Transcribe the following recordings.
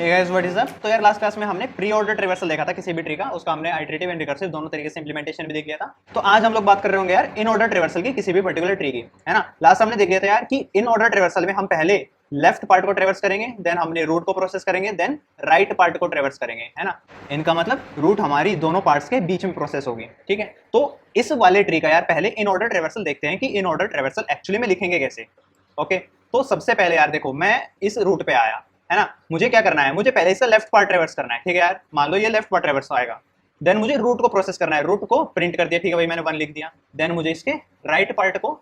Hey guys what is up. तो यार last class में हमने प्री ऑर्डर ट्रिवर्सल देखा था किसी भी ट्री का, उसका हमने आइटरेटिव एंड रिकर्सिव दोनों तरीके से इंप्लीमेंटेशन भी देख लिया था। तो आज हम लोग बात कर रहे होंगे यार इन ऑर्डर ट्रिवर्सल की किसी भी पर्टिकुलर ट्री की, है ना। लास्ट हमने देख लिया था यार कि इन ऑर्डर ट्रिवर्सल में हम पहले लेफ्ट पार्ट को ट्रेवर्स करेंगे, देन हमने रूट को प्रोसेस करेंगे, देन राइट पार्ट को ट्रेवर्स करेंगे, है ना। इनका मतलब रूट हमारी दोनों पार्ट्स के बीच में प्रोसेस होगी, ठीक है। तो इस वाले ट्री का यार पहले इन ऑर्डर ट्रेवर्सल देखते हैं कि इन ऑर्डर ट्रेवर्सल एक्चुअली में लिखेंगे कैसे। ओके, तो सबसे पहले यार देखो, मैं इस रूट पे आया, है ना। मुझे क्या करना है, मुझे पहले इसका लेफ्ट पार्ट ट्रेवर्स करना है, ठीक है यार। मान लो ये लेफ्ट पार्ट ट्रेवर्स आएगा, देन मुझे रूट को प्रोसेस करना है, रूट को प्रिंट कर दिया, ठीक है भाई, मैंने 1 लिख दिया। देन मुझे इसके राइट पार्ट को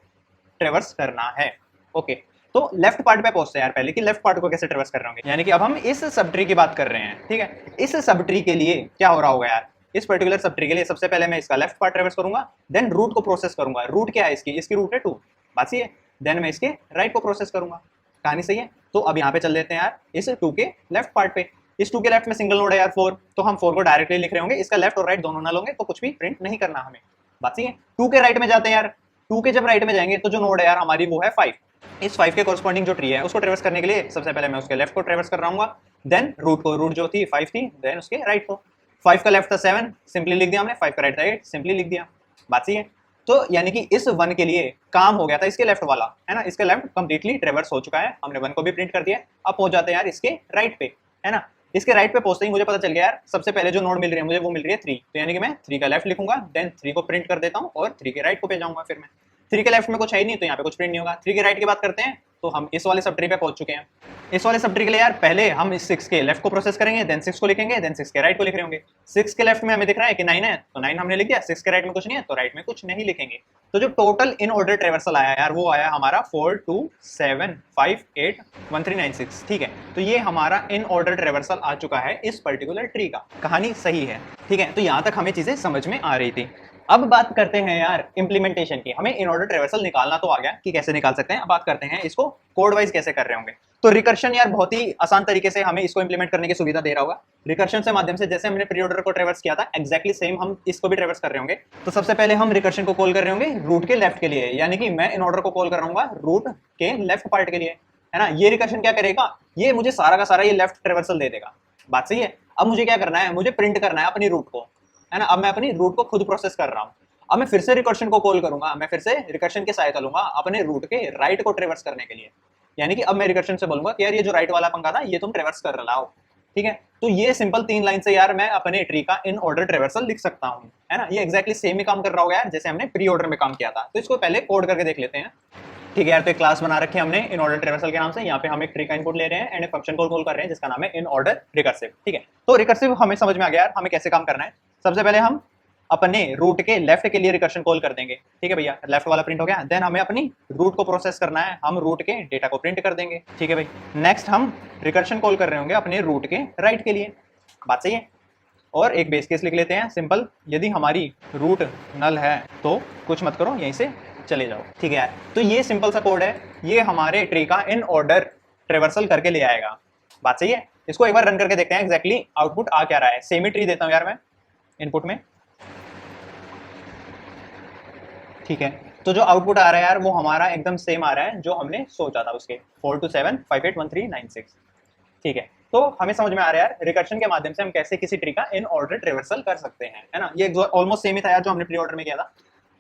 ट्रेवर्स करना है। ओके, तो लेफ्ट पार्ट पे पहुंचते हैं यार पहले कि लेफ्ट पार्ट को कैसे ट्रेवर्स कर रहे होंगे। यानी कि अब हम इस सब ट्री की बात कर रहे हैं, ठीक है। इस सब ट्री के लिए क्या हो रहा होगा यार, इस पर्टिकुलर सब ट्री के लिए सबसे पहले मैं इसका लेफ्ट पार्ट ट्रेवर्स करूंगा, देन रूट को प्रोसेस करूंगा। रूट क्या है इसकी रूट है 2, बात सही है। देन मैं इसके राइट को प्रोसेस करूंगा, कहानी सही है। तो अब यहाँ पे चल देते हैं यार इस 2 के लेफ्ट पार्ट पे। इस 2 के लेफ्ट में सिंगल नोड है यार 4, तो हम 4 को डायरेक्टली लिख रहे होंगे, इसका लेफ्ट और राइट दोनों ना लोगे तो कुछ भी प्रिंट नहीं करना हमें, बात सही है। 2 के राइट में जाते हैं यार, 2 के जब राइट में जाएंगे तो जो नोड है यार हमारी वो है 5। इस 5 के कॉरस्पॉन्डिंग जो ट्री है उसको ट्रेवर्स करने के लिए सबसे पहले मैं उसके लेफ्ट को ट्रेवर्स कर रहा हूँ, देन रूट को, रूट जो थी 5 थी, देन उसके राइट को। 5 का लेफ्ट था 7, सिंपली लिख दिया हमने, 5 का राइट था 8, सिंपली लिख दिया, बात सही है। तो यानी कि इस 1 के लिए काम हो गया था इसके लेफ्ट वाला, है ना। इसके लेफ्ट कंप्लीटली ट्रेवर्स हो चुका है, हमने 1 को भी प्रिंट कर दिया। अब पहुंच जाते हैं यार इसके राइट पे, है ना। इसके राइट पे पहुंचते ही मुझे पता चल गया यार, सबसे पहले जो नोड मिल रही है मुझे वो मिल रही है 3, तो यानी कि मैं 3 का लेफ्ट लिखूंगा, देन 3 को प्रिंट कर देता हूँ और 3 के राइट को पे जाऊंगा। फिर मैं 3 के लेफ्ट में कुछ है ही नहीं तो यहाँ पे कुछ प्रिंट नहीं होगा। 3 के राइट की बात करते हैं तो हम इस वाले सब ट्री पे पहुंच चुके हैं। इस वाले सब ट्री के लिए यार पहले हम इस 6 के लेफ्ट को प्रोसेस करेंगे, देन 6 को लिखेंगे, देन 6 के राइट को लिख रहे होंगे। 6 के लेफ्ट में हमें दिख रहा है कि 9 है तो 9 हमने लिख दिया, 6 के राइट में कुछ नहीं है तो राइट में कुछ नहीं लिखेंगे। तो जो टोटल इन ऑर्डर ट्रेवर्सल आया यार वो आया हमारा 4 2 7 5 8 1 3 9 6, ठीक है। तो ये हमारा इन ऑर्डर ट्रेवर्सल आ चुका है इस पर्टिकुलर ट्री का, कहानी सही है, ठीक है। तो यहाँ तक हमें चीजें समझ में आ रही थी। अब बात करते हैं यार इंप्लीमेंटेशन की। हमें इन ऑर्डर ट्रेवर्सल निकालना तो आ गया कि कैसे निकाल सकते हैं, अब बात करते हैं इसको कोड वाइज कैसे कर रहे होंगे। तो रिकर्शन यार बहुत ही आसान तरीके से हमें इसको इंप्लीमेंट करने की सुविधा दे रहा होगा। रिकर्शन से माध्यम से जैसे हमने प्री ऑर्डर को ट्रेवर्स किया था एक्जैक्टली सेम हम इसको भी ट्रेवर्स कर रहे होंगे। तो सबसे पहले हम रिकर्शन को कॉल कर रहे होंगे रूट के लेफ्ट के लिए, यानी कि मैं इन ऑर्डर को कॉल कर रहा हूँ रूट के लेफ्ट पार्ट के लिए, है ना। ये रिकर्शन क्या करेगा, ये मुझे सारा का सारा ये लेफ्ट ट्रेवर्सल दे देगा, बात सही है। अब मुझे क्या करना है, मुझे प्रिंट करना है अपनी रूट को, है ना। अब मैं अपनी रूट को खुद प्रोसेस कर रहा हूँ। अब मैं फिर से रिकर्शन को कॉल करूंगा, मैं फिर से रिकर्शन की सहायता लूंगा अपने रूट के राइट को ट्रेवर्स करने के लिए। यानी कि अब मैं रिकर्शन से बोलूंगा कि यार ये जो राइट वाला पंगा था ये तुम ट्रेवर्स कर रहा हो, ठीक है। तो ये सिंपल 3 लाइन से यार मैं अपने ट्री का इन ऑर्डर ट्रेवर्सल लिख सकता हूँ, है ना। ये एक्जैक्टली सेम ही काम कर रहा होगा यार जैसे हमने प्री ऑर्डर में काम किया था। तो इसको पहले कोड करके देख लेते हैं, ठीक है यार। तो एक क्लास बना रखी है हमने इन ऑर्डर ट्रेवर्सल के नाम से। यहाँ पे हम एक ट्री का इनपुट ले रहे हैं एंड एक फंक्शन कॉल कर रहे हैं जिसका नाम है इन ऑर्डर रिकर्सिव, ठीक है। तो रिकर्सिव हमें समझ में आ गया यार हमें कैसे काम करना है। सबसे पहले हम अपने रूट के लेफ्ट के लिए रिकर्शन कॉल कर देंगे, ठीक है भैया, लेफ्ट वाला प्रिंट हो गया। देन हमें अपनी रूट को प्रोसेस करना है, हम रूट के डेटा को प्रिंट कर देंगे, ठीक है भाई। नेक्स्ट हम रिकर्शन कॉल कर रहे होंगे अपने रूट के राइट के लिए, बात सही है। और एक बेस केस लिख लेते हैं सिंपल, यदि हमारी रूट नल है तो कुछ मत करो, यहीं से चले जाओ, ठीक है यार। तो ये सिंपल सा कोड है, ये हमारे ट्री का इन ऑर्डर ट्रेवर्सल करके ले आएगा, बात सही है। इसको एक बार रन करके देखते हैं एग्जैक्टली आउटपुट आ क्या रहा है। सेम ही ट्री देता हूँ यार मैं इनपुट में, ठीक है। तो जो आउटपुट आ रहा है यार वो हमारा एकदम सेम आ रहा है जो हमने सोचा था उसके 4 2 7 5 8 1 3 9 6, ठीक है। तो हमें समझ में आ रहा है यार रिकर्शन के माध्यम से हम कैसे किसी ट्री का इन ऑर्डर ट्रेवर्सल कर सकते हैं, है ना। ये ऑलमोस्ट सेम ही था यार जो हमने प्री ऑर्डर में किया था।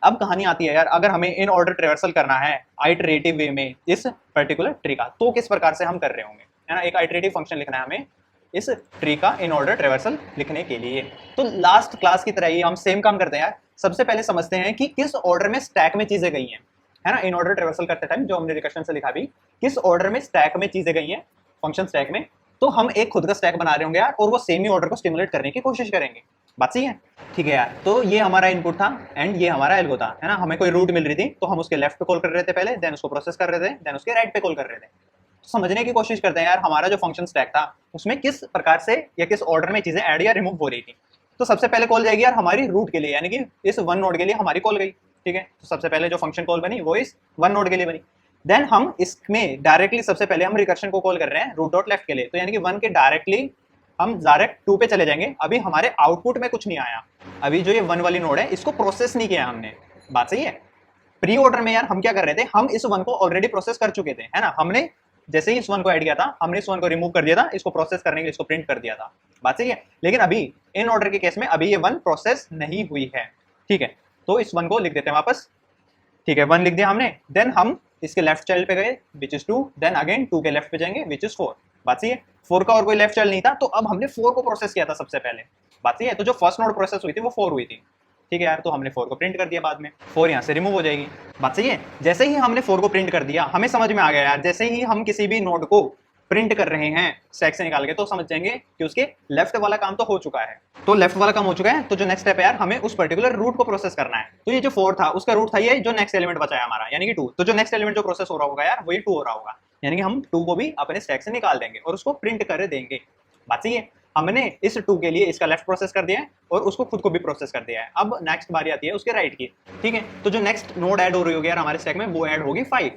अब कहानी आती है यार, अगर हमें इन ऑर्डर ट्रेवर्सल करना है आइटरेटिव वे में इस पर्टिकुलर ट्री का, तो किस प्रकार से हम कर रहे होंगे, है ना। एक आइटरेटिव फंक्शन लिखना है हमें इस ट्री का इन ऑर्डर ट्रेवर्सल लिखने के लिए। तो लास्ट क्लास की तरह ही हम सेम काम करते हैं यार। सबसे पहले समझते हैं कि किस ऑर्डर में स्टैक में चीजें गई हैं, है ना। इन ऑर्डर ट्रेवर्सल करते टाइम जो हमने रिकर्शन से लिखा भी, किस ऑर्डर में स्टैक में चीजें गई हैं फंक्शन स्टैक में। तो हम एक खुद का स्टैक बना रहे होंगे यार और वो सेम ही ऑर्डर को स्टिमुलेट करने की कोशिश करेंगे, बात सही है, ठीक है यार। तो ये हमारा इनपुट था एंड ये हमारा एल्गो था, है ना। हमें कोई रूट मिल रही थी तो हम उसके लेफ्ट पे कॉल कर रहे थे पहले, देन उसको प्रोसेस कर रहे थे, देन उसके राइट पे कॉल कर रहे थे। तो समझने की कोशिश करते हैं यार हमारा जो फंक्शन स्टैक था उसमें किस प्रकार से या किस ऑर्डर में चीजें ऐड या रिमूव हो रही थी। तो सबसे पहले कॉल जाएगी यार हमारी रूट के लिए, यानी कि इस 1 नोड के लिए हमारी कॉल गई, ठीक है। तो सबसे पहले जो फंक्शन कॉल बनी वो इस 1 नोड के लिए बनी। देन हम इसमें डायरेक्टली सबसे पहले हम रिकर्शन को कॉल कर रहे हैं रूट डॉट लेफ्ट के लिए, तो यानी कि 1 के डायरेक्टली हम डायरेक्ट 2 पे चले जाएंगे। अभी हमारे आउटपुट में कुछ नहीं आया, अभी जो ये 1 वाली नोड है इसको प्रोसेस नहीं किया हमने, बात सही है। प्री ऑर्डर में यार हम क्या कर रहे थे, हम इस 1 को ऑलरेडी प्रोसेस कर चुके थे, है ना। हमने जैसे ही इस वन को ऐड किया था हमने इस वन को रिमूव कर दिया था, इसको प्रोसेस करने के लिए इसको प्रिंट कर दिया था। बात सही है। लेकिन अभी इन ऑर्डर के केस में अभी ये वन प्रोसेस नहीं हुई है, ठीक है। तो इस वन को लिख देते हैं वापस, ठीक है, वन लिख दिया हमने। देन हम इसके लेफ्ट चाइल्ड पे गए विच इज 2, देन अगेन 2 के लेफ्ट पे जाएंगे विच इज 4। बात सही है। 4 का और कोई लेफ्ट चाइल्ड नहीं था, तो अब हमने 4 को प्रोसेस किया था सबसे पहले। बात सही है। तो जो फर्स्ट नोड प्रोसेस हुई थी वो 4 हुई थी, ठीक है यार। तो हमने 4 को प्रिंट कर दिया, बाद में 4 यहाँ से रिमूव हो जाएगी। बात सही है। जैसे ही हमने 4 को प्रिंट कर दिया हमें समझ में आ गया यार, जैसे ही हम किसी भी नोड को प्रिंट कर रहे हैं स्टैक से निकाल के, तो समझ जाएंगे कि उसके लेफ्ट वाला काम तो हो चुका है। तो लेफ्ट वाला काम हो चुका है, तो जो नेक्स्ट स्टेप है यार, हमें उस पर्टिकुलर रूट को प्रोसेस करना है। तो ये जो 4 था उसका रूट था ये जो नेक्स्ट एलिमेंट बचाया हमारा, यानी कि 2। तो जो नेक्स्ट एलिमेंट जो प्रोसेस हो रहा होगा यार वही 2 हो रहा होगा, यानी कि हम 2 को भी अपने स्टैक से निकाल देंगे और उसको प्रिंट कर देंगे। बात सही है। हमने इस 2 के लिए इसका लेफ्ट प्रोसेस कर दिया है और उसको खुद को भी प्रोसेस कर दिया है। अब नेक्स्ट बारी आती है उसके राइट की, ठीक है। तो जो नेक्स्ट नोड ऐड हो रही होगी यार हमारे स्टैक में, वो ऐड होगी 5।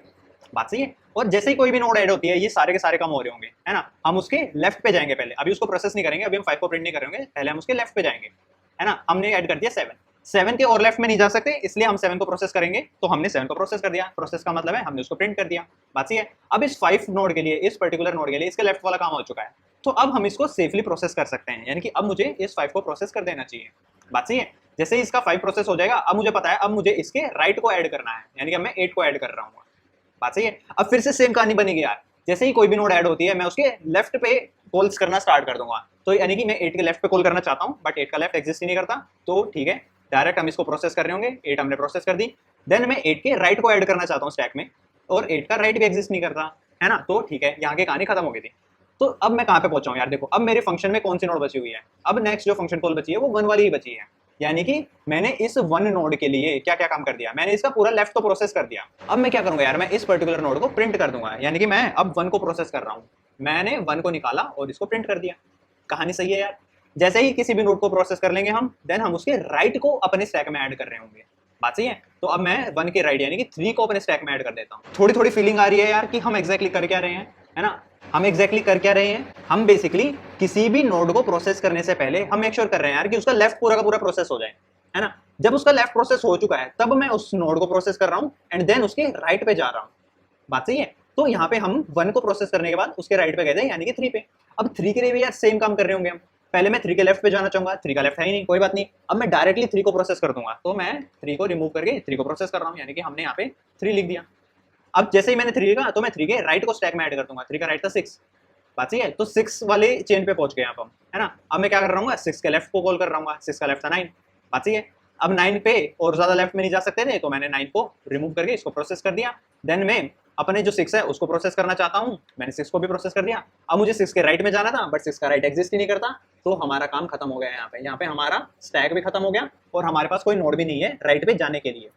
बात सही है। और जैसे ही कोई भी नोड ऐड होती है ये सारे के सारे कम हो रहे होंगे, है ना। हम उसके लेफ्ट पे जाएंगे पहले, अभी उसको प्रोसेस नहीं करेंगे, अभी हम 5 को प्रिंट नहीं करेंगे, पहले हम उसके लेफ्ट पे जाएंगे, है ना। हमने ऐड कर दिया 7 के और लेफ्ट में नहीं जा सकते, इसलिए हम 7 को प्रोसेस करेंगे। तो हमने 7 को प्रोसेस कर दिया, प्रोसेस का मतलब है हमने उसको प्रिंट कर दिया। बात सही है। अब इस 5 नोड के लिए, इस पर्टिकुलर नोड के लिए इसके लेफ्ट वाला काम हो चुका है, तो अब हम इसको सेफली प्रोसेस कर सकते हैं, यानी कि अब मुझे इस 5 को प्रोसेस कर देना चाहिए। बात सही है। जैसे इसका 5 प्रोसेस हो जाएगा, अब मुझे पता है अब मुझे इसके राइट को ऐड करना है, यानी कि मैं 8 को ऐड कर रहा हूँ। बात सही है। अब फिर से सेम कहानी बनेगी यार, जैसे ही कोई भी नोड ऐड होती है मैं उसके लेफ्ट पे कॉल्स करना स्टार्ट कर दूंगा। तो यानी कि मैं 8 के लेफ्ट पे कॉल करना चाहता हूँ, बट 8 का लेफ्ट एग्जिस्ट ही नहीं करता, तो ठीक है, डायरेक्ट हम इसको प्रोसेस कर रहे होंगे। 8 हमने प्रोसेस कर दी। देन मैं 8 के राइट को ऐड करना चाहता हूँ स्टैक में, और 8 का राइट भी एग्जिस्ट नहीं करता, है ना। तो ठीक है, यहाँ की कहानी खत्म हो गई थी। तो अब मैं कहाँ पे पहुंचा हूँ यार, देखो अब मेरे फंक्शन में कौन सी नोड बची हुई है। अब नेक्स्ट जो फंक्शन कॉल बची है वो 1 वाली ही बची है, यानी कि मैंने इस 1 नोड के लिए क्या क्या काम कर दिया, मैंने इसका पूरा लेफ्ट को प्रोसेस कर दिया। अब मैं क्या करूंगा यार, मैं इस पर्टिकुलर नोड को प्रिंट कर दूंगा, यानी कि मैं अब 1 को प्रोसेस कर रहा हूँ। मैंने 1 को निकाला और इसको प्रिंट कर दिया। कहानी सही है यार। जैसे ही किसी भी नोड को प्रोसेस कर लेंगे हम, देन हम उसके राइट को अपने स्टैक में ऐड कर रहे होंगे। बात सही है। तो अब मैं 1 के राइट यानी कि 3 को अपने स्टैक में ऐड कर देता हूँ। थोड़ी थोड़ी फीलिंग आ रही है यार कि हम एग्जैक्टली कर क्या रहे हैं, है ना। हम एग्जैक्टली कर क्या रहे हैं, हम बेसिकली किसी भी नोड को प्रोसेस करने से पहले हम मेक श्योर कर रहे हैं यार कि उसका लेफ्ट पूरा का पूरा प्रोसेस हो जाए, है ना। जब उसका लेफ्ट प्रोसेस हो चुका है तब मैं उस नोड को प्रोसेस कर रहा हूँ एंड देन उसके राइट पे जा रहा हूँ। बात सही है। तो यहाँ पे हम 1 को प्रोसेस करने के बाद उसके राइट पे गए थे, यानी कि 3 पे। अब 3 के लिए भी यार सेम काम कर रहे होंगे हम। पहले मैं 3 के लेफ्ट पे जाना चाहूंगा, 3 का लेफ्ट है ही नहीं, कोई बात नहीं। अब मैं डायरेक्टली 3 को प्रोसेस कर दूंगा, तो मैं 3 को रिमूव करके 3 को प्रोसेस कर रहा हूँ, यानी कि हमने यहाँ पे 3 लिख दिया। अब जैसे ही मैंने 3 लिखा तो मैं 3 के राइट को स्टैक में ऐड कर दूंगा। 3 का राइट था 6। बात सही है। तो 6 वाले चेन पे पहुंच गए आप हम, है ना। अब मैं क्या कर रहा हूँ, 6 के लेफ्ट को कॉल कर रहा हूँ। 6 का लेफ्ट था 9। बात सही है। अब 9 पे और ज्यादा लेफ्ट में नहीं जा सकते थे, तो मैंने 9 को रिमूव करके इसको प्रोसेस कर दिया। देन मैं अपने जो 6 है उसको प्रोसेस करना चाहता हूँ, मैंने 6 को भी प्रोसेस कर दिया। अब मुझे 6 के राइट में जाना था, बट 6 का राइट एग्जिस्ट ही नहीं करता, तो हमारा काम खत्म हो गया। यहाँ पे हमारा स्टैक भी खत्म हो गया और हमारे पास कोई नोड भी नहीं है राइट पे जाने के लिए।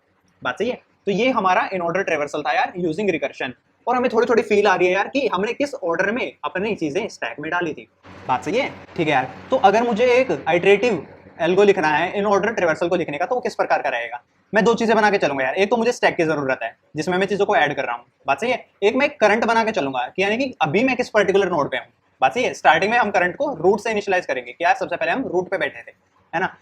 बात सही है। तो ये हमारा इन ऑर्डर ट्रेवर्सल था यार यूजिंग रिकर्शन। और हमें थोड़ी थोड़ी फील आ रही है यार कि हमने किस ऑर्डर में अपनी चीजें स्टैक में डाली थी। बात सही है, ठीक है यार। तो अगर मुझे एक आइटरेटिव एल्गो लिखना है इन ऑर्डर ट्रेवर्सल को लिखने का, तो वो किस प्रकार का रहेगा। मैं 2 चीजें बना के चलूंगा यार। एक तो मुझे स्टैक की जरूरत है जिसमें मैं चीजों को ऐड कर रहा हूँ। बात सही है। एक मैं करंट बना के चलूंगा कि यानी कि अभी मैं किस पर्टिकुलर नोड पे हूँ। बात सही है। स्टार्टिंग में हम करंट को रूट से इनिशियलाइज करेंगे कि यार सबसे पहले हम रूट पे बैठे थे, है ना।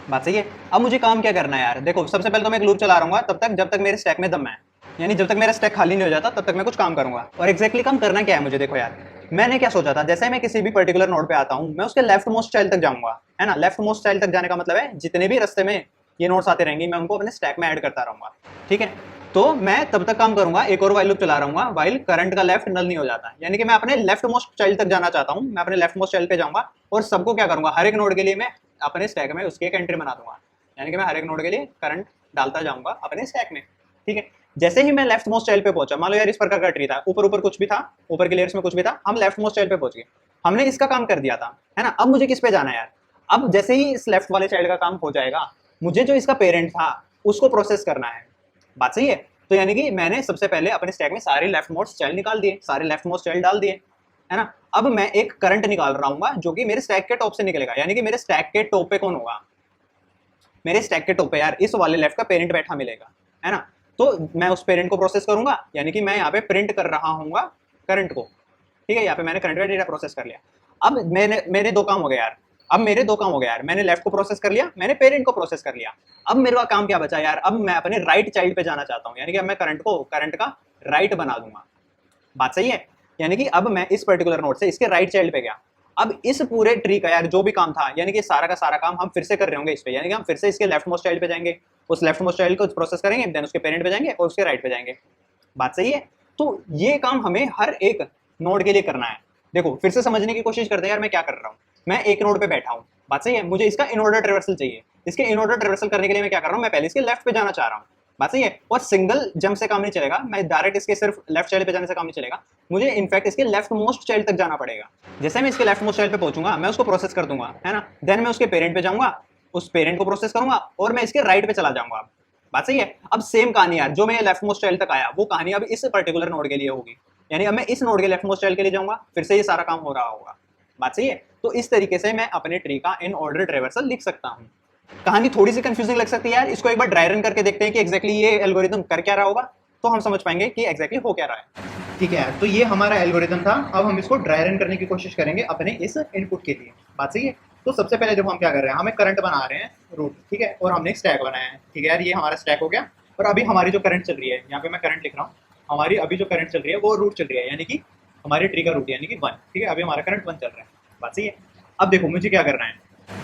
बात सही है। अब मुझे काम क्या करना है यार, देखो सबसे पहले तो मैं एक लूप चला रहा हूँ तब तक जब तक मेरे स्टैक में दम है, यानी जब तक मेरा स्टैक खाली नहीं हो जाता तब तक मैं कुछ काम करूंगा। और एग्जैक्टली काम करना क्या है मुझे, देखो यार मैंने क्या सोचा था, जैसे मैं किसी भी पर्टिकुलर नोड पे आता हूँ मैं उसके लेफ्ट मोस्ट चाइल्ड तक जाऊंगा, है ना। लेफ्ट मोस्ट चाइल्ड तक जाने का मतलब है जितने भी रास्ते में ये नोड्स आते रहेंगे मैं उनको अपने स्टैक में ऐड करता रहूंगा, ठीक है। तो मैं तब तक काम करूंगा, एक और वाइल लूप चला रहूंगा वाइल करंट का लेफ्ट नल नहीं हो जाता, यानी कि मैं अपने लेफ्ट मोस्ट चाइल्ड तक जाना चाहता हूँ, मैं अपने लेफ्ट मोस्ट चाइल्ड पे जाऊंगा और सबको क्या करूंगा, हर एक नोड के लिए मैं अपने स्टैक में उसकी एक एंट्री बना दूंगा, यानी कि मैं हर एक नोड के लिए करंट डालता जाऊंगा अपने स्टैक में, ठीक है। जैसे ही मैं लेफ्ट मोस्ट चाइल्ड पे पहुंचा, मान लो यार इस प्रकार का ट्री था, ऊपर ऊपर कुछ भी था, ऊपर के लेयर्स में कुछ भी था, हम लेफ्ट मोस्ट चाइल्ड पे पहुंच गए, हमने इसका काम कर दिया था, है ना। अब मुझे किस पे जाना है यार, अब जैसे ही इस लेफ्ट वाले चाइल्ड का काम हो जाएगा मुझे जो इसका पेरेंट था उसको प्रोसेस करना है। बात सही है। तो यानी कि मैंने सबसे पहले अपने स्टैक में सारे लेफ्ट मोस्ट चाइल्ड निकाल दिए, सारे लेफ्ट मोस्ट चाइल्ड डाल दिए, है ना। अब मैं एक करंट निकाल रहा हूँ जो कि मेरे स्टैक के टॉप से निकलेगा, यानी कि मेरे स्टैक के टॉप पे कौन होगा, मेरे स्टैक के टॉप पे यार इस वाले लेफ्ट का पेरेंट बैठा मिलेगा, है ना। तो मैं उस पेरेंट को प्रोसेस करूंगा, यानी कि मैं यहाँ पे प्रिंट कर रहा हूँ करंट को, ठीक है। यहाँ पे मैंने करंट का डेटा प्रोसेस कर लिया। अब मेरे 2 काम हो गए यार, अब मेरे 2 काम हो गए यार, मैंने लेफ्ट को प्रोसेस कर लिया, मैंने पेरेंट को प्रोसेस कर लिया। अब मेरा काम क्या बचा यार, अब मैं अपने राइट चाइल्ड पे जाना चाहता हूँ, यानी कि अब मैं करंट का राइट बना दूंगा। बात सही है। यानी कि अब मैं इस पर्टिकुलर नोड से इसके राइट चाइल्ड पे गया। अब इस पूरे ट्री का यार जो भी काम था, यानी कि सारा का सारा काम हम फिर से कर रहे होंगे इस पे, यानी कि हम फिर से इसके लेफ्ट मोस्ट चाइल्ड पे जाएंगे, उस लेफ्ट मोस्ट चाइल्ड को प्रोसेस करेंगे, देन उसके पेरेंट पे जाएंगे और उसके राइट पे जाएंगे। बात सही है? तो ये काम हमें हर एक नोड के लिए करना है। देखो फिर से समझने की कोशिश करते हैं यार, मैं क्या कर रहा हूँ। मैं एक नोड पे बैठा हूँ, बात सही है, मुझे इसका इन ऑर्डर ट्रेवर्सल चाहिए। इसके इन ऑर्डर ट्रेवर्सल करने के लिए मैं क्या कर रहा हूँ, मैं पहले इसके लेफ्ट पे जाना चाह रहा हूँ, बात सही है। और सिंगल जंप से काम नहीं चलेगा, मैं डायरेक्ट इसके सिर्फ लेफ्ट चाइल्ड पे जाने से काम नहीं चलेगा, मुझे इनफैक्ट इसके लेफ्ट मोस्ट चाइल्ड तक जाना पड़ेगा। जैसे मैं इसके लेफ्ट मोस्ट चाइल्ड पे पहुंचूंगा, मैं उसको प्रोसेस कर दूंगा, है ना, देन मैं उसके पेरेंट पे जाऊंगा, उस पेरेंट को प्रोसेस करूंगा और मैं इसके राइट पे चला जाऊंगा। बात सही है। अब सेम कहानी यार, जो मैं लेफ्ट मोस्ट चाइल्ड तक आया वो कहानी अब इस पर्टिकुलर नोड के लिए होगी, यानी अब मैं इस नोड के लेफ्ट मोस्ट चाइल्ड के लिए जाऊंगा, फिर से ये सारा काम हो रहा होगा। बात सही है। तो इस तरीके से मैं अपने ट्री का इन ऑर्डर ट्रेवर्सल लिख सकता हूँ। कहानी थोड़ी सी कंफ्यूजिंग लग सकती है यार, इसको एक बार ड्राई रन करके देखते हैं कि एग्जैक्टली ये एल्गोरिथम कर क्या रहा होगा, तो हम समझ पाएंगे कि एग्जैक्टली हो क्या रहा है। ठीक है यार, तो ये हमारा एल्गोरिथम था। अब हम इसको ड्राई रन करने की कोशिश करेंगे अपने इस इनपुट के लिए। बात सही है। तो सबसे पहले देखो हम क्या कर रहे हैं, हम एक करंट बना रहे हैं रूट, ठीक है, और हमने एक स्टैक बनाया है। ठीक है यार, ये हमारा स्टैक हो गया। और अभी हमारी जो करंट चल रही है, यहाँ पे मैं करंट लिख रहा हूँ, हमारी अभी जो करंट चल रही है वो रूट चल रही है, यानी कि हमारे ट्री का रूट यानी कि 1। ठीक है, अभी हमारा करंट 1 चल रहा है। बात सही है। अब देखो मुझे क्या करना है,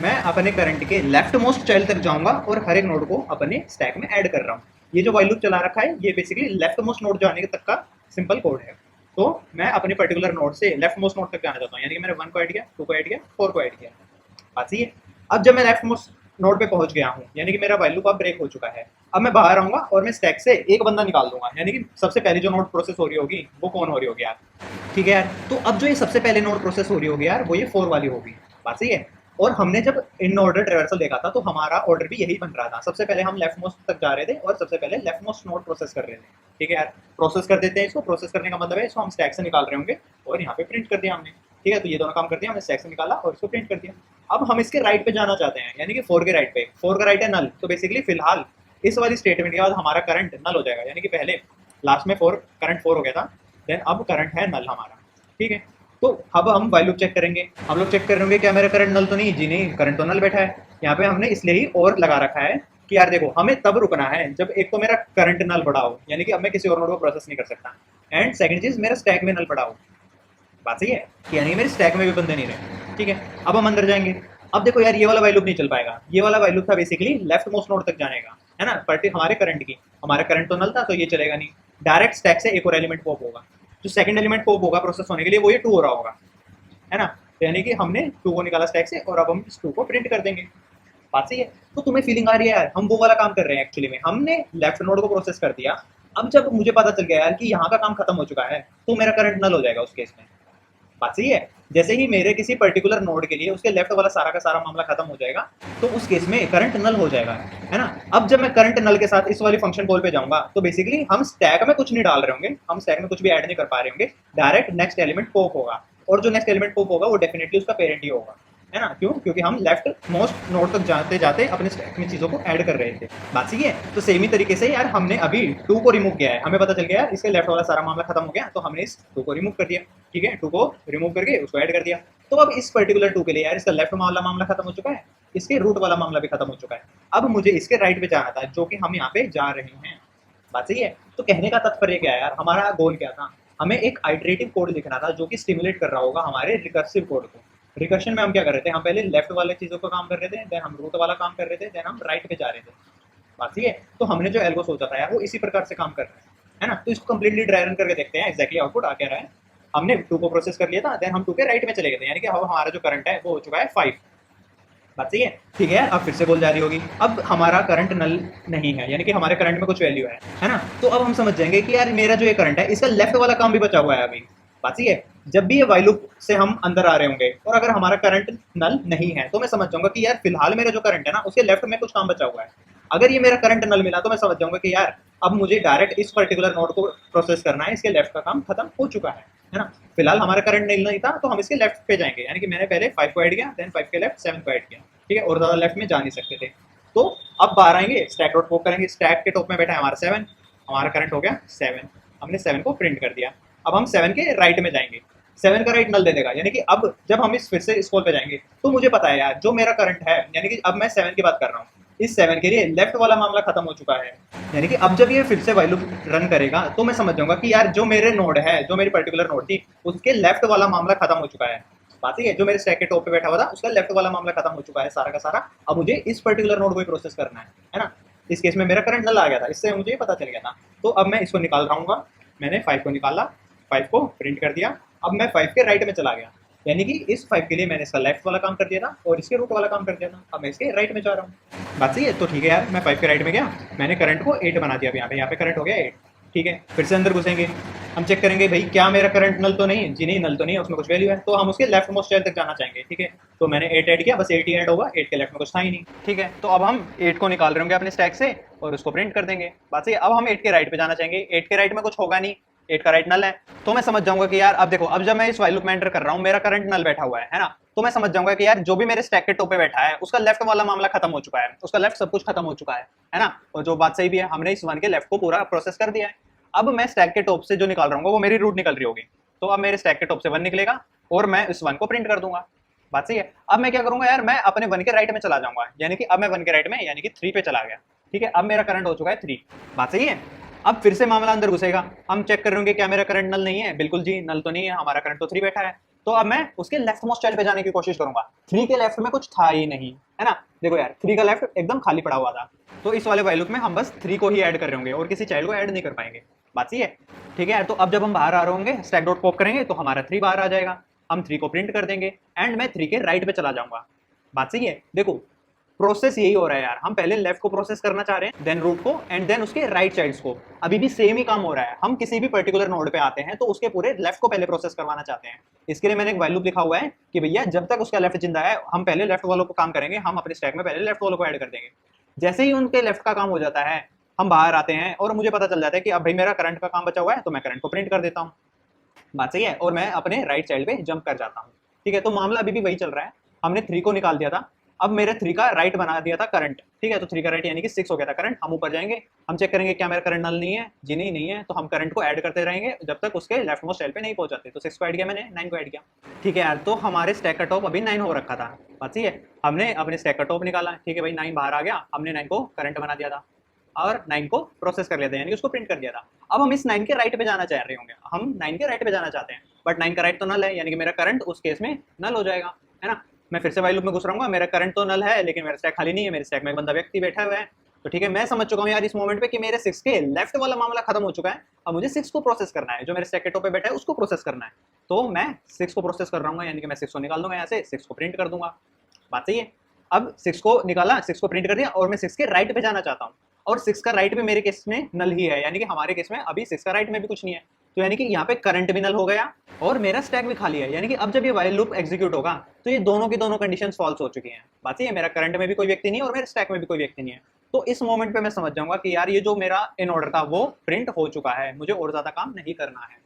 मैं अपने करंट के लेफ्ट मोस्ट चाइल्ड तक जाऊंगा और हर एक नोड को अपने स्टैक में ऐड कर रहा हूँ। ये जो वाइल लूप चला रखा है ये बेसिकली लेफ्ट मोस्ट नोड जाने तक का सिंपल कोड है। तो मैं अपने पर्टिकुलर नोड से लेफ्ट मोस्ट नोड तक जाना चाहता हूँ, यानी कि मैंने 1 को ऐड किया, 2 को ऐड किया, 4 को ऐड किया। बात सही है। अब जब मैं लेफ्ट मोस्ट नोड पे पहुंच गया हूँ, यानी कि मेरा वाइल लूप अब ब्रेक हो चुका है, अब मैं बाहर आऊंगा और मैं स्टैक से एक बंदा निकाल दूंगा, यानी कि सबसे पहले जो नोड प्रोसेस हो रही होगी वो कौन हो रही होगी यार। ठीक है यार, तो अब जो ये सबसे पहले नोड प्रोसेस हो रही होगी यार वो ये 4 वाली होगी। बात सही है। और हमने जब इन ऑर्डर ट्रेवर्सल देखा था तो हमारा ऑर्डर भी यही बन रहा था, सबसे पहले हम लेफ्ट मोस्ट तक जा रहे थे और सबसे पहले लेफ्ट मोस्ट नोड प्रोसेस कर रहे थे। ठीक है यार, प्रोसेस कर देते हैं इसको। प्रोसेस करने का मतलब है इसको हम स्टैक से निकाल रहे होंगे और यहाँ पे प्रिंट कर दिया हमने। ठीक है, तो ये दोनों काम कर दिया हमने, स्टैक से निकाला और इसको प्रिंट कर दिया। अब हम इसके राइट पे जाना चाहते हैं, यानी कि 4 के राइट पे। 4 का राइट है नल, तो बेसिकली फिलहाल इस वाली स्टेटमेंट के बाद हमारा करंट नल हो जाएगा, यानी कि पहले लास्ट में 4 करंट 4 हो गया था, देन अब करंट है नल हमारा। ठीक है, तो अब हम वाइल लूप चेक करेंगे। हम लोग चेक करेंगे क्या मेरा करंट नल तो नहीं, जी नहीं, करंट तो नल बैठा है। यहाँ पे हमने इसलिए ही और लगा रखा है कि यार देखो हमें तब रुकना है जब एक तो मेरा करंट नल बढ़ा हो, यानी कि अब मैं किसी और नोड को प्रोसेस नहीं कर सकता, एंड सेकंड चीज मेरा स्टैक में नल बढ़ा हो। बात सही है, यानी कि मेरे स्टैक में भी बंदे नहीं रहे। ठीक है, अब हम अंदर जाएंगे। अब देखो यार ये वाला वाइल लूप नहीं चल पाएगा, ये वाला वाइल लूप था बेसिकली लेफ्ट मोस्ट नोड तक जाने का, है ना, पर्टी हमारे करंट की। हमारा करंट तो नल था तो ये चलेगा नहीं, डायरेक्ट स्टैक से एक और एलिमेंट पॉप होगा। जो सेकंड एलिमेंट पॉप होगा प्रोसेस होने के लिए वो ये 2 हो रहा होगा, है ना, यानी कि हमने 2 को निकाला स्टैक से और अब हम इस 2 को प्रिंट कर देंगे। बात सही है। तो तुम्हें फीलिंग आ रही है यार, हम वो वाला काम कर रहे हैं एक्चुअली में, हमने लेफ्ट नोड को प्रोसेस कर दिया। अब जब मुझे पता चल गया यार कि यहाँ का काम खत्म हो चुका है तो मेरा करंट नल हो जाएगा उस केस में। बात सही है। जैसे ही मेरे किसी पर्टिकुलर नोड के लिए उसके लेफ्ट वाला सारा का सारा मामला खत्म हो जाएगा तो उस केस में करंट नल हो जाएगा, है ना। अब जब मैं करंट नल के साथ इस वाली फंक्शन कॉल पे जाऊंगा तो बेसिकली हम स्टैक में कुछ नहीं डाल रहे होंगे, हम स्टैक में कुछ भी ऐड नहीं कर पा रहे होंगे, डायरेक्ट नेक्स्ट एलिमेंट पॉप होगा और जो नेक्स्ट एलिमेंट पॉप होगा वो डेफिनेटली उसका पेरेंट ही होगा, है ना। क्यों? क्योंकि हम लेफ्ट मोस्ट नोड तक जाते जाते अपने स्टैक में चीजों को ऐड कर रहे थे। बात सही है। तो सेम ही तरीके से यार हमने अभी 2 को रिमूव किया है, हमें पता चल गया यार इसके लेफ्ट वाला सारा मामला खत्म हो गया तो हमने इस 2 को रिमूव कर दिया। ठीक है, 2 को रिमूव करके उसको ऐड कर दिया। तो अब इस पर्टिकुलर 2 के लिए यार इसका लेफ्ट वाला मामला खत्म हो चुका है, इसके रूट वाला मामला भी खत्म हो चुका है। अब मुझे इसके राइट पे जाना था जो कि हम यहाँ पे जा रहे हैं। बात सही है। तो कहने का तात्पर्य क्या है यार, हमारा गोल क्या था, हमें एक आइटरेटिव कोड लिखना था जो कि स्टिमुलेट कर रहा होगा हमारे रिकर्सिव कोड को। रिकर्शन में हम क्या कर रहे थे, हम पहले लेफ्ट वाले चीजों को काम कर रहे थे, देन हम रूट वाला काम कर रहे थे, देन हम राइट पे जा रहे थे। बात सही है। तो हमने जो एल्गो सोचा था यार वो इसी प्रकार से काम कर रहा है ना। तो इसको कंप्लीटली ड्राई रन करके देखते हैं एक्जैक्टली आउटपुट आ क्या रहा है। हमने 2 को प्रोसेस कर लिया था, देन हम 2 के राइट में चले गए थे, यानी कि अब हमारा जो करंट है वो हो चुका है 5। बात सही है। ठीक है, अब फिर से बोल जारी होगी। अब हमारा करंट नल नहीं है, यानी कि हमारे करंट में कुछ वैल्यू है ना। तो अब हम समझ जाएंगे कि यार मेरा जो ये करंट है इसका लेफ्ट वाला काम भी बचा हुआ है अभी। बात सही है। जब भी ये वाइल लूप से हम अंदर आ रहे होंगे और अगर हमारा करंट नल नहीं है तो मैं समझ जाऊंगा कि यार फिलहाल मेरा जो करंट है ना उसके लेफ्ट में कुछ काम बचा हुआ है। अगर ये मेरा करंट नल मिला तो मैं समझ जाऊंगा कि यार अब मुझे डायरेक्ट इस पर्टिकुलर नोड को प्रोसेस करना है, इसके लेफ्ट का काम खत्म हो चुका है ना। फिलहाल हमारा करंट नहीं था तो हम इसके लेफ्ट पे जाएंगे, यानी कि मैंने पहले 5 को ऐड किया, देन 5 के लेफ्ट 7 को ऐड किया। ठीक है, और ज्यादा लेफ्ट में जा नहीं सकते थे। तो अब बाहर आएंगे, स्टैक डॉट पॉप करेंगे, स्टैक के टॉप में बैठा है हमारा 7, हमारा करंट हो गया 7, हमने 7 को प्रिंट कर दिया। अब हम 7 के राइट में जाएंगे, 7 का राइट नल दे देगा, यानी कि अब जब हम इस फिर से इस कॉल पे जाएंगे तो मुझे पता है यार जो मेरा करंट है, यानी कि अब मैं 7 की बात कर रहा हूँ, इस 7 के लिए लेफ्ट वाला मामला खत्म हो चुका है। यानी कि अब जब ये फिर से while लूप रन करेगा तो मैं समझ जाऊंगा कि यार जो मेरे नोड है, जो मेरी पर्टिकुलर नोड थी, उसके लेफ्ट वाला मामला खत्म हो चुका है। बात है जो मेरे स्टैक के टॉप पे बैठा हुआ था उसका लेफ्ट वाला मामला खत्म हो चुका है सारा का सारा। अब मुझे इस पर्टिकुलर नोड को ही प्रोसेस करना है ना। इस केस में मेरा करंट नल आ गया था, इससे मुझे ये पता चल गया था। तो अब मैं इसको निकाल रहा हूँ। मैंने 5 को निकाला, 5 को प्रिंट कर दिया। अब मैं 5 के राइट में चला गया, यानी कि इस 5 के लिए मैंने इसका लेफ्ट वाला काम कर दिया था और इसके रूट वाला काम कर दिया था। अब मैं इसके राइट में जा रहा हूँ। बात सही है? तो ठीक है यार, मैं 5 के राइट में गया, मैंने करंट को 8 बना दिया। यहाँ पे करंट हो गया 8। ठीक है, फिर से अंदर घुसेंगे, हम चेक करेंगे भाई क्या मेरा करंट नल तो नहीं है। जी नहीं, नल तो नहीं है, उसमें कुछ वैल्यू है। तो हम उसके लेफ्ट मोस्ट चाइल्ड तक जाना चाहेंगे। ठीक है, तो मैंने 8 ऐड किया, बस 8 ही ऐड होगा, 8 के लेफ्ट में कुछ था ही नहीं। ठीक है, तो अब हम 8 को निकाल रहे होंगे अपने स्टैक से और उसको प्रिंट कर देंगे। बात सही है? अब हम 8 के राइट पे जाना चाहेंगे। 8 के राइट में कुछ होगा नहीं, 8 का राइट नल है। तो मैं समझ जाऊंगा कि यार अब देखो, अब जब मैं इस while लूप में एंटर कर रहा हूँ, मेरा करंट नल बैठा हुआ है ना। तो मैं समझ जाऊंगा कि यार जो भी मेरे स्टैक के टॉप पे बैठा है उसका लेफ्ट वाला मामला खत्म हो चुका है, उसका लेफ्ट सब कुछ खत्म हो चुका है ना। और जो बात सही भी है, हमने इस 1 के लेफ्ट को पूरा प्रोसेस कर दिया है। अब मैं स्टैक के टॉप से जो निकाल रहा हूँ वो मेरी रूट निकल रही होगी। तो अब मेरे स्टैक के टॉप से 1 निकलेगा और मैं इस 1 को प्रिंट कर दूंगा। बात सही है? अब मैं क्या करूंगा यार, मैं अपने 1 के राइट में चला जाऊंगा, यानी कि अब मैं 1 के राइट में यानी कि 3 पे चला गया। ठीक है, अब मेरा करंट हो चुका है 3। बात सही है? अब फिर से मामला अंदर घुसेगा, हम चेक करेंगे क्या मेरा करंट नल नहीं है। बिल्कुल जी, नल तो नहीं है, हमारा करंट तो 3 बैठा है। तो अब मैं उसके लेफ्ट मोस्ट चाइल्ड पे जाने की कोशिश करूंगा। 3 के लेफ्ट में कुछ था ही नहीं, है ना। देखो यार, 3 का लेफ्ट एकदम खाली पड़ा हुआ था। तो इस वाले while लूप में हम बस 3 को ही ऐड कर रहे होंगे और किसी चाइल्ड को ऐड नहीं कर पाएंगे। बात सही है? ठीक है यार, तो अब जब हम बाहर आ रहे होंगे, स्टैक डॉट पॉप करेंगे तो हमारा 3 बाहर आ जाएगा। हम 3 को प्रिंट कर देंगे एंड मैं 3 के राइट पे चला जाऊंगा। बात सही है? देखो, प्रोसेस यही हो रहा है यार, हम पहले लेफ्ट को प्रोसेस करना चाह रहे हैं, देन रूट को एंड देन उसके राइट चाइल्ड्स को। अभी भी सेम ही काम हो रहा है। हम किसी भी पर्टिकुलर नोड पे आते हैं तो उसके पूरे लेफ्ट को पहले प्रोसेस करवाना चाहते हैं। इसके लिए मैंने एक while लूप लिखा हुआ है कि भैया जब तक उसका लेफ्ट जिंदा है हम पहले लेफ्ट वालों को काम करेंगे, हम अपने स्टैक में पहले लेफ्ट वालों को ऐड कर देंगे। जैसे ही उनके लेफ्ट का काम हो जाता है, हम बाहर आते हैं और मुझे पता चल जाता है कि अब भाई मेरा करंट का काम बचा हुआ है, तो मैं करंट को प्रिंट कर देता हूँ। बात सही है? और मैं अपने राइट चाइल्ड पे जंप कर जाता हूँ। ठीक है, तो मामला अभी भी वही चल रहा है। हमने 3 को निकाल दिया था, अब मेरे 3 का राइट बना दिया था करंट। ठीक है, तो 3 का राइट यानी कि 6 हो गया था करंट। हम ऊपर जाएंगे, हम चेक करेंगे क्या मेरा करंट नल नहीं है। जी नहीं है, तो हम करंट को ऐड करते रहेंगे जब तक उसके लेफ्ट मोस्ट चाइल्ड पे नहीं पहुंच जाते। तो 6 को ऐड किया मैंने, 9 को ऐड किया। ठीक है यार, तो हमारे स्टैक का टॉप अभी 9 हो रखा था। बात सही है? हमने अपने स्टैक का टॉप निकाला। ठीक है भाई, 9 बाहर आ गया, हमने 9 को करंट बना दिया था और 9 को प्रोसेस कर लिया था, यानी उसको प्रिंट कर दिया था। अब हम इस 9 के राइट पे जाना चाह रहे होंगे, हम 9 के राइट पे जाना चाहते हैं, बट 9 का राइट तो नल है, यानी कि मेरा करंट उस केस में नल हो जाएगा, है ना। मैं फिर से while लूप में घुस रहूंगा, मेरा करंट तो नल है लेकिन मेरा स्टैक खाली नहीं है, मेरे स्टैक में एक बंदा व्यक्ति बैठा हुआ है। तो ठीक है, मैं समझ चुका हूँ यार इस मोमेंट पे कि मेरे 6 के लेफ्ट वाला मामला खत्म हो चुका है। अब मुझे 6 को प्रोसेस करना है, जो मेरे स्टैक के टॉप पे बैठा है उसको प्रोसेस करना है। तो मैं 6 को प्रोसेस कर रहा हूँ, यानी कि मैं 6 को निकाल दूंगा यहाँ से, 6 को प्रिंट कर दूंगा। बात सही है? अब 6 को निकाला, 6 को प्रिंट कर दिया और मैं 6 के राइट पे जाना चाहता हूँ। और 6 का राइट भी मेरे केस में नल ही है, यानी कि हमारे केस में अभी 6 का राइट में भी कुछ नहीं है। तो यानी कि यहाँ पे करंट भी नल हो गया और मेरा स्टैक भी खाली है, यानी कि अब जब ये while लूप एग्जीक्यूट होगा तो ये दोनों की दोनों कंडीशंस फॉल्स हो चुकी हैं। बात है, मेरा करंट में भी कोई व्यक्ति नहीं है और मेरे स्टैक में भी कोई व्यक्ति नहीं है। तो इस मोमेंट पे मैं समझ जाऊंगा कि यार ये जो मेरा इन ऑर्डर था वो प्रिंट हो चुका है, मुझे और ज्यादा काम नहीं करना है।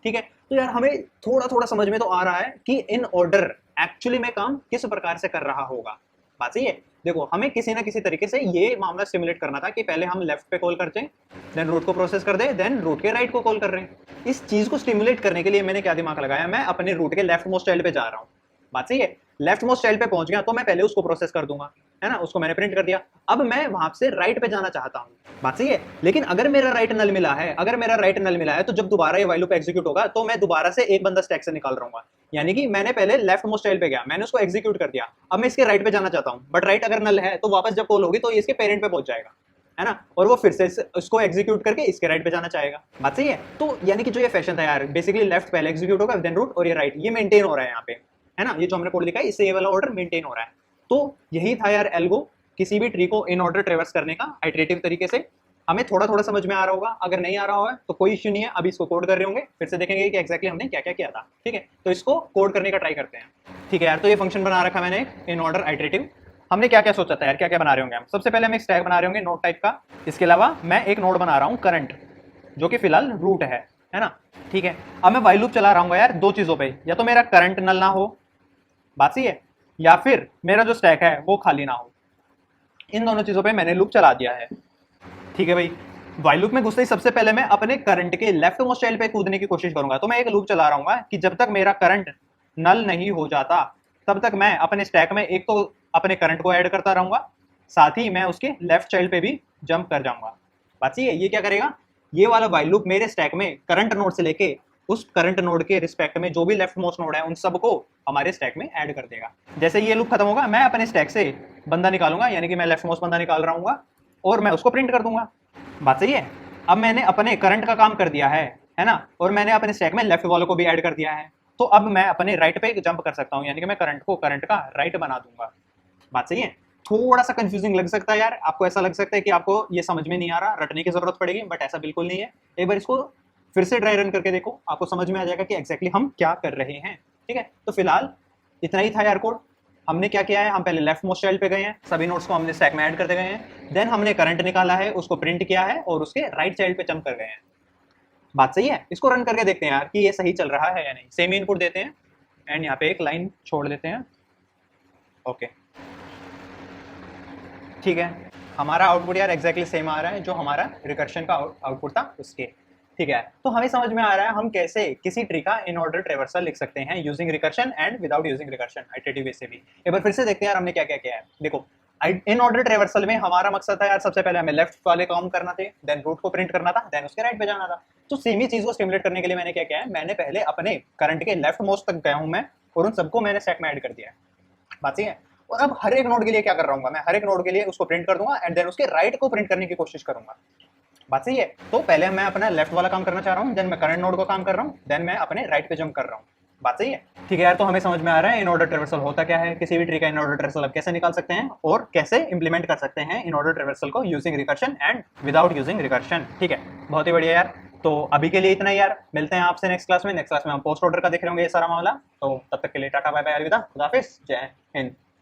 ठीक है, तो यार हमें थोड़ा थोड़ा समझ में तो आ रहा है कि इन ऑर्डर एक्चुअली में काम किस प्रकार से कर रहा होगा। बात सही है? देखो, हमें किसी ना किसी तरीके से ये मामला सिमुलेट करना था कि पहले हम लेफ्ट पे कॉल करते हैं, देन रूट को प्रोसेस कर दे, देन रूट के राइट को कॉल कर रहे हैं। इस चीज को स्टिमुलेट करने के लिए मैंने क्या दिमाग लगाया, मैं अपने रूट के लेफ्ट मोस्ट चाइल्ड पे जा रहा हूँ। बात सही है? लेफ्ट मोस्ट चाइल्ड पे पहुंच गया तो मैं पहले उसको प्रोसेस कर दूंगा, है ना, उसको मैंने प्रिंट कर दिया। अब मैं वहां से राइट पे जाना चाहता हूँ। बात सही है? लेकिन अगर मेरा राइट नल मिला है, अगर मेरा राइट नल मिला है तो जब दोबारा ये while लूप एग्जीक्यूट होगा तो मैं दोबारा से एक बंदा स्टैक से निकाल रहूंगा, यानी कि मैंने पहले लेफ्ट मोस्ट चाइल्ड पे गया, मैंने उसको एग्जीक्यूट कर दिया, अब मैं इसके राइट पे जाना चाहता हूँ। बट राइट अगर नल है तो वापस जब कॉल होगी तो ये इसके पेरेंट पे पहुंच जाएगा, है ना, और वो फिर से इसको एग्जीक्यूट करके इसके राइट पे जाना चाहेगा। बात सही है? तो यानी कि जो ये फैशन था यार, बेसिकली लेफ्ट पहले एग्जीक्यूट होगा, देन रूट और ये राइट, ये मेंटेन हो रहा है यहाँ पे, है ना। ये जो हमने कोड लिखा है इससे ये वाला ऑर्डर मेंटेन हो रहा है। तो यही था यार एल्गो, किसी भी ट्री को इन ऑर्डर ट्रेवर्स करने का आइटरेटिव तरीके से। हमें थोड़ा थोड़ा समझ में आ रहा होगा, अगर नहीं आ रहा होगा तो कोई इश्यू नहीं है, अभी इसको कोड कर रहे होंगे, फिर से देखेंगे कि एक्जैक्टली हमने क्या क्या किया था। ठीक है, तो इसको कोड करने का ट्राई करते हैं। ठीक है यार, तो ये फंक्शन बना रखा मैंने इन ऑर्डर आइटरेटिव। हमने क्या क्या सोचा था यार, क्या क्या बना रहे होंगे हम। सबसे पहले हम एक स्टैक बना रहे होंगे नोड टाइप का। इसके अलावा मैं एक नोड बना रहा हूँ करंट, जो कि फिलहाल रूट है ना। ठीक है, अब मैं while लूप चला रहा हूँ यार दो चीजों पे, या तो मेरा करंट नल ना हो, बात सही है, या फिर मेरा जो स्टैक है वो खाली ना हो। इन दोनों चीजों पे मैंने लूप चला दिया है। ठीक है भाई, while लूप में घुसते ही सबसे पहले मैं अपने करंट के लेफ्ट मोस्ट चाइल्ड पे कूदने की कोशिश करूंगा। तो मैं एक लूप चला रहा हूँ कि जब तक मेरा करंट नल नहीं हो जाता तब तक मैं अपने स्टैक में एक तो अपने करंट को ऐड करता रहूंगा, साथ ही मैं उसके लेफ्ट चाइल्ड पे भी जंप कर जाऊंगा। बात सही है। ये क्या करेगा, ये वाला वाइल लूप मेरे स्टैक में करंट नोड से लेके उस करंट नोड के रिस्पेक्ट में जो भी लेफ्ट मोस्ट नोड है उन सबको हमारे स्टैक में ऐड कर देगा। जैसे ये लूप खत्म होगा, मैं अपने स्टैक से बंदा निकालूंगा, यानी कि मैं लेफ्ट मोस्ट बंदा निकाल रहा हूँ और मैं उसको प्रिंट कर दूंगा। बात सही है। अब मैंने अपने करंट का काम कर दिया है ना, और मैंने अपने स्टैक में लेफ्ट वालों को भी ऐड कर दिया है, तो अब मैं अपने राइट पे जंप कर सकता हूँ, यानी कि मैं करंट को करंट का राइट बना दूंगा। बात सही है। थोड़ा सा कंफ्यूजिंग लग सकता है यार, आपको ऐसा लग सकता है कि आपको ये समझ में नहीं आ रहा, रटने की जरूरत पड़ेगी, बट ऐसा बिल्कुल नहीं है। एक बार इसको फिर से ड्राई रन करके देखो, आपको समझ में आ जाएगा कि एग्जैक्टली हम क्या कर रहे हैं। ठीक है, तो फिलहाल इतना ही था यार कोड। हमने क्या किया है, हम पहले लेफ्ट मोस्ट चाइल्ड पे गए हैं, सभी नोड्स को हमने स्टैक में ऐड करते गए हैं, देन हमने करंट निकाला है, उसको प्रिंट किया है और उसके राइट चाइल्ड पे जंप कर गए हैं। बात सही है। इसको रन करके देखते हैं यार कि ये सही चल रहा है या नहीं। सेम इनपुट देते हैं एंड यहाँ पे एक लाइन छोड़ देते हैं। ओके ठीक है, हमारा आउटपुट यार एग्जैक्टली सेम आ रहा है जो हमारा रिकर्शन का आउटपुट था उसके। ठीक है, तो हमें समझ में आ रहा है हम कैसे किसी ट्री का इन ऑर्डर ट्रेवर्सल लिख सकते हैं using recursion and without using recursion iterative way से भी। एक बार फिर से देखते हैं यार हमने क्या क्या किया है। देखो, इन ऑर्डर ट्रेवर्सल में हमारा मकसद था यार, सबसे पहले हमें लेफ्ट वाले काम करना थे, देन रूट को प्रिंट करना था, देन उसके राइट पे जाना था। तो सेम ही चीज को स्टिमुलेट करने के लिए मैंने क्या किया है, मैंने पहले अपने करंट के लेफ्ट मोस्ट तक गया हूं मैं, और उन सबको मैंने स्टैक में ऐड कर दिया है। बात सही है। और अब हर एक नोड के लिए क्या कर रहा हूँ मैं, हर एक नोड के लिए उसको प्रिंट कर दूंगा एंड देन उसके राइट को प्रिंट करने की कोशिश करूंगा। बात सही है। तो पहले मैं अपना लेफ्ट वाला काम करना चाह रहा हूँ, देन मैं करंट नोड को काम कर रहा हूँ, देन मैं अपने राइट पे जंप कर रहा हूँ। बात सही है। ठीक है यार, तो हमें समझ में आ रहा है इन ऑर्डर ट्रेवर्सल होता क्या है, किसी भी ट्री का इन ऑर्डर ट्रेवर्सल अब कैसे निकाल सकते हैं और कैसे इंप्लीमेंट कर सकते हैं इन ऑर्डर ट्रेवर्सल को using recursion and without using recursion. ठीक है, बहुत ही बढ़िया यार। तो अभी के लिए इतना ही यार, मिलते हैं आपसे नेक्स्ट क्लास में। नेक्स्ट क्लास में हम पोस्ट ऑर्डर का देख रहे होंगे ये सारा मामला। तो तब तक के लिए टाटा बाय बाय, अलविदा, खुदा हाफिज, जय हिंद।